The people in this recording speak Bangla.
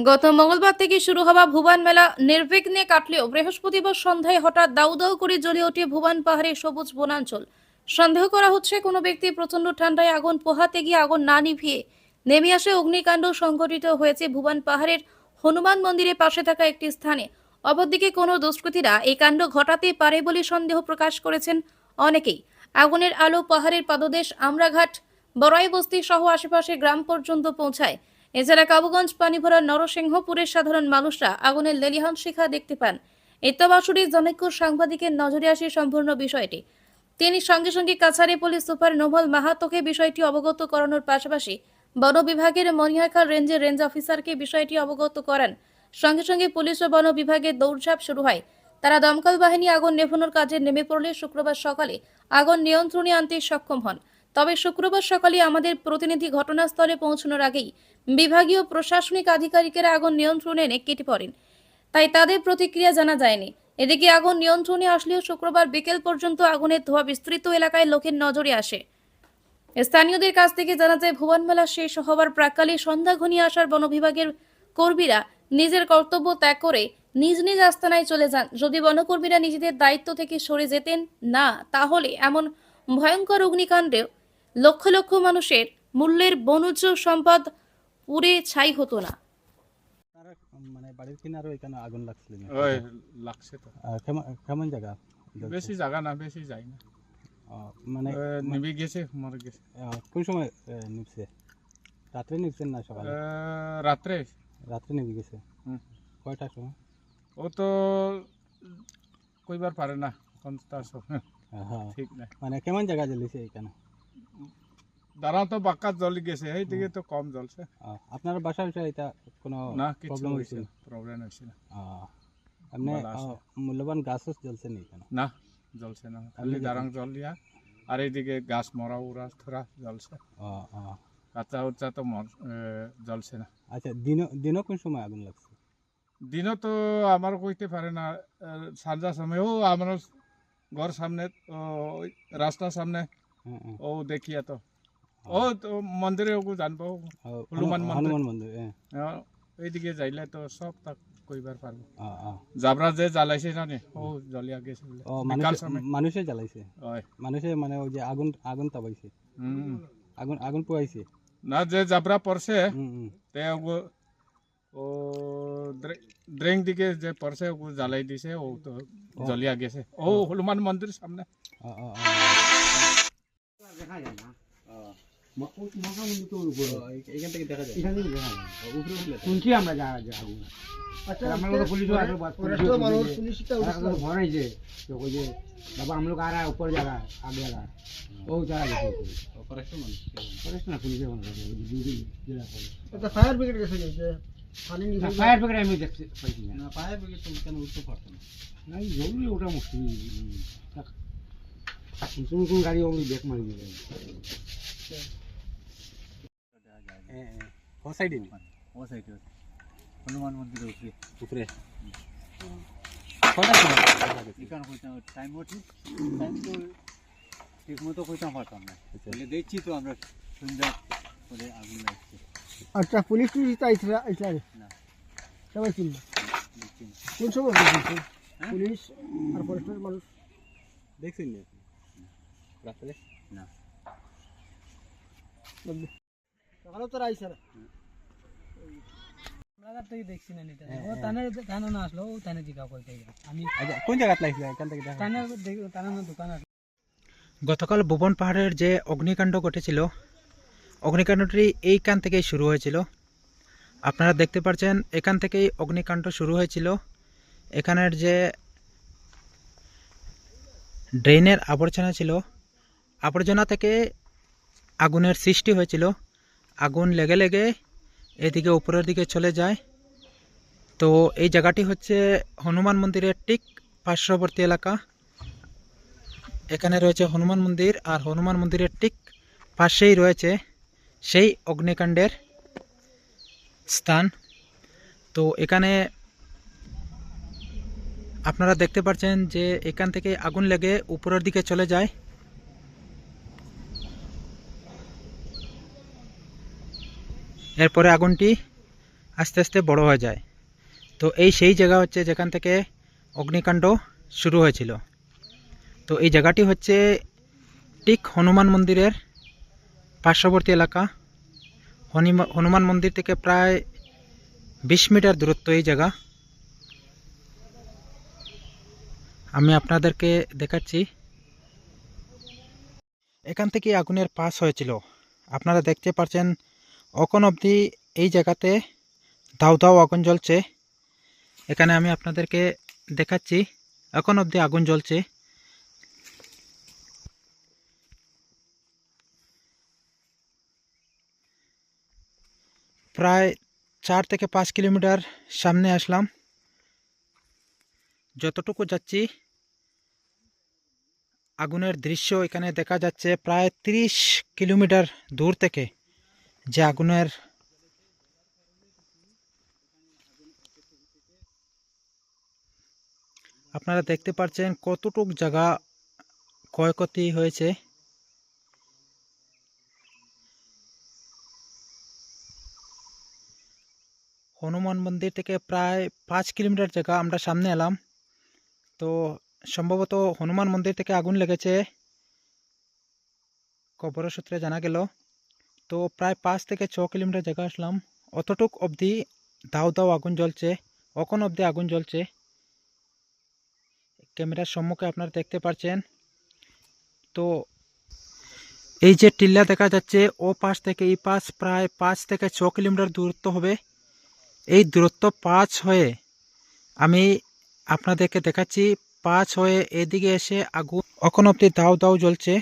গত মঙ্গলবার থেকে শুরু হওয়া ভুবন মেলা নির্বিঘ্নে কাটলেও বৃহস্পতিবার সন্ধ্যায় হঠাৎ দাউ দাউ করে জ্বলে ওঠে ভুবন পাহাড়ের সবুজ বনাঞ্চল। সন্দেহ করা হচ্ছে কোনো ব্যক্তি প্রচন্ড ঠান্ডায় আগুন পোহাতে গিয়ে আগুন না নিভিয়ে নেমে আসে অগ্নিকাণ্ড সংঘটিত হয়েছে ভুবন পাহাড়ের হনুমান মন্দিরের পাশে থাকা একটি স্থানে। অপরদিকে কোনো দুষ্কৃতীরা এই কাণ্ড ঘটাতে পারে বলে সন্দেহ প্রকাশ করেছেন অনেকেই। আগুনের আলো পাহাড়ের পাদদেশ আমরাঘাট বড়াই বস্তি সহ আশেপাশের গ্রাম পর্যন্ত পৌঁছায়। এছাড়া কাবুগঞ্জ পানিভরা নরসিংহপুরের সাধারণ মানুষরা আগুনের লেলিহান শিখা দেখতে পান। ইত্যাবাসুরী জনৈক সাংবাদিকের নজরে আসে সম্পূর্ণ বিষয়টি। তিনি সঙ্গে সঙ্গে কাছাড়ি পুলিশ সুপার নোভল মাহাতোকে বিষয়টি অবগত করানোর পাশাপাশি বন বিভাগের মনিহাখাল রেঞ্জের রেঞ্জ অফিসারকে বিষয়টি অবগত করান। সঙ্গে সঙ্গে পুলিশ ও বন বিভাগের দৌড়ঝাঁপ শুরু হয়। তারা দমকল বাহিনী আগুন নেভানোর কাজে নেমে পড়লে শুক্রবার সকালে আগুন নিয়ন্ত্রণে আনতে সক্ষম হন। তবে শুক্রবার সকালে আমাদের প্রতিনিধি ঘটনাস্থলে পৌঁছানোর আগেই বিভাগীয় প্রশাসনিক আধিকারিকেরা আগুন নিয়ন্ত্রণে এনে কেটে পড়েন, তাই তাদের প্রতিক্রিয়া জানা যায়নি। এদিকে আগুন নিয়ন্ত্রণে আসলেও শুক্রবার বিকেল পর্যন্ত আগুনের ধোঁয়া বিস্তৃত এলাকায় লোকের নজরে আসে। স্থানীয়দের কাছ থেকে জানা যায়, ভুবন মেলা শেষ হওয়ার প্রাক্কালে সন্ধ্যা ঘনিয়ে আসার বন বিভাগের কর্মীরা নিজের কর্তব্য ত্যাগ করে নিজ নিজ আস্তানায় চলে যান। যদি বনকর্মীরা নিজেদের দায়িত্ব থেকে সরে যেতেন না, তাহলে এমন ভয়ঙ্কর অগ্নিকাণ্ডে লক্ষ লক্ষ মানুষের মূল্যের বনজ সম্পদ পুড়ে ছাই হতো না। আপনারা মানে বাড়ির কিনারও এখানে আগুন লাগছিল নাকি? ওই লাগছে তো। কেমন কেমন জায়গা জ্বলছে? বেশি জায়গা না, বেশি যাই না। মানে নিবি গেছে, মরে গেছে। কোন সময় নিপছে? রাত্রে নিপছেন না সকালে? রাত্রে রাত্রে নিভে গেছে। হুম। কয়টার সময়? ও তো কইবার পারে না কোনটার সময়, হ্যাঁ, ঠিক না। মানে কেমন জায়গা জ্বলেছে এখানে? দাঁড়া তো বাক্কা জ্বলি গেছে, এই দিকে তো কম জ্বলছে আপনার বাসা বিষয়ে এটা কোনো না, কিছু প্রবলেম হয়েছে হয়েছিল? না, প্রবলেম হয়েছে না। এমনি ভালো আছে। মূল্যবান গাছও জ্বলছে না এখানে? না, জ্বলছে না, খালি দাঁড়াং জ্বলিয়া। আর এইদিকে গাছ মরা উড়া থোড়া জ্বলছে, কাঁচা উচ্চা তো জ্বলছে না। আচ্ছা, দিনও কোন সময় আগুন লাগছে? দিনও তো আমার কইতে পারে না, সন্ধ্যার সময়ও আমার ঘর সামনে, ওই রাস্তার সামনে ও দেখিয়া তো ও তো মন্দিরে ওগু জানবো, হনুমান হনুমান মন্দির। এইদিকে যাইলে তো সব তাক কইবার পারবো। জাবরা যে জ্বালাইছে জানে, ও জ্বলিয়া গেছে বলে বিকাল সময়। মানুষে জ্বালাইছে? ওই মানুষে মানে ওই যে আগুন তাবাইছে? আগুন পোয়াইছে না, যে জাবরা পড়ছে হুম। তে ওগু ও ড্রেং দিকে যে পড়ছে ওগু জ্বালাই দিছে, ও তো জ্বলিয়া গেছে। ও হনুমান মন্দির সামনে। দেখা যায় না, এখান থেকে দেখা যায়? এখান থেকে দেখা যায়। উপরে উঠলে শুনছি আমরা যা যা আগুন। अच्छा हम लोग पुलिस वाले बात फॉरेस्ट मानो पुलिस का घर है जे तो कोई जे बाबा हम लोग आ रहा है, ऊपर जा रहा है, आगे आ रहा है, वो चला गया ফরেস্টের মানুষ? फॉरेस्ट ना पुलिस वाला ड्यूटी जिला पुलिस अच्छा फायर ब्रिगेड कैसे जाइए पानी निकल फायर ब्रिगेड में देखते पाइছি না। না, ফায়ার ব্রিগেড তো কেন উঠতে পারতো না? নাই জরুরি ওটা মুশকিল। কোন কোন গাড়ি ওগুলি ব্রেক মারি দিবে। ও সাইডে নি? ও সাইডে হনুমান মন্দিরের উপরে উপরে কয়টার সময় লাগেছে? এখানে কইতাম টাইম ওঠে, টাইম তো ঠিক মতো কইতাম পারতাম না, বলে দেখছি তো আমরা সন্ধ্যা করে আগুন লাগছে। अच्छा पुलिस टूरिस्ट आई था इतना না सब चिन्ह দেখছি না। कौन सब पुलिस और फॉरेस्टर मानुष দেখছেন না রাত্রে? না সকালে তো আইছে না আমরা থেকে দেখছি না নিতে ও তানে না আসলো, ও তানে জিজ্ঞাসা করতে আমি আচ্ছা, কোন জায়গাত লাগছে এখান থেকে দেখা? তানে না দোকান আসলো। গতকাল ভুবন পাহাড়ের যে অগ্নিকাণ্ড ঘটেছিল, অগ্নিকাণ্ডটি এইখান থেকেই শুরু হয়েছিল। আপনারা দেখতে পাচ্ছেন এখান থেকেই অগ্নিকাণ্ড শুরু হয়েছিল। এখানের যে ড্রেনের আবর্জনা ছিল, আবর্জনা থেকে আগুনের সৃষ্টি হয়েছিল। আগুন লেগে লেগে এদিকে উপরের দিকে চলে যায়। তো এই জায়গাটি হচ্ছে হনুমান মন্দিরের ঠিক পার্শ্ববর্তী এলাকা। এখানে রয়েছে হনুমান মন্দির, আর হনুমান মন্দিরের ঠিক পাশেই রয়েছে সেই অগ্নিকাণ্ডের স্থান। তো এখানে আপনারা দেখতে পাচ্ছেন যে এখান থেকে আগুন লেগে উপরের দিকে চলে যায়। এরপরে আগুনটি আস্তে আস্তে বড় হয়ে যায়। তো এই সেই জায়গা হচ্ছে যেখান থেকে অগ্নিকাণ্ড শুরু হয়েছিল। তো এই জায়গাটি হচ্ছে ঠিক হনুমান মন্দিরের পার্শ্ববর্তী এলাকা। হনুমান মন্দির থেকে প্রায় 20 মিটার দূরত্ব এই জায়গা। আমি আপনাদেরকে দেখাচ্ছি। এখান থেকে আগুনের পাস হয়েছিল। আপনারা দেখতে পাচ্ছেন এখন অবধি এই জায়গাতে দাউ দাউ আগুন জ্বলছে। এখানে আমি আপনাদেরকে দেখাচ্ছি এখন অবধি আগুন জ্বলছে। প্রায় 4 থেকে 5 কিলোমিটার সামনে আসলাম। যতটুকু যাচ্ছি আগুনের দৃশ্য এখানে দেখা যাচ্ছে প্রায় 30 কিলোমিটার দূর থেকে, যে আগুনের আপনারা দেখতে পাচ্ছেন কতটুক জায়গা ক্ষয়ক্ষতি হয়েছে। হনুমান মন্দির থেকে প্রায় 5 কিলোমিটার জায়গা আমরা সামনে এলাম। তো সম্ভবত হনুমান মন্দির থেকে আগুন লেগেছে খবর সূত্রে জানা গেল। তো প্রায় 5 থেকে 6 কিলোমিটার জায়গা আসলাম। অতটুক অবধি দাউ দাউ আগুন জ্বলছে, এখন অবধি আগুন জ্বলছে। ক্যামেরার সম্মুখে আপনারা দেখতে পাচ্ছেন। তো এই যে টিল্লা দেখা যাচ্ছে ও পাশ থেকে এই পাশ প্রায় 5 থেকে 6 কিলোমিটার দূরত্ব হবে। এই দূরত্ব 5 হয়ে আমি আপনাদেরকে দেখাচ্ছি, 5 হয়ে এদিকে এসে আগুন এখন অবধি দাউ দাউ জ্বলছে।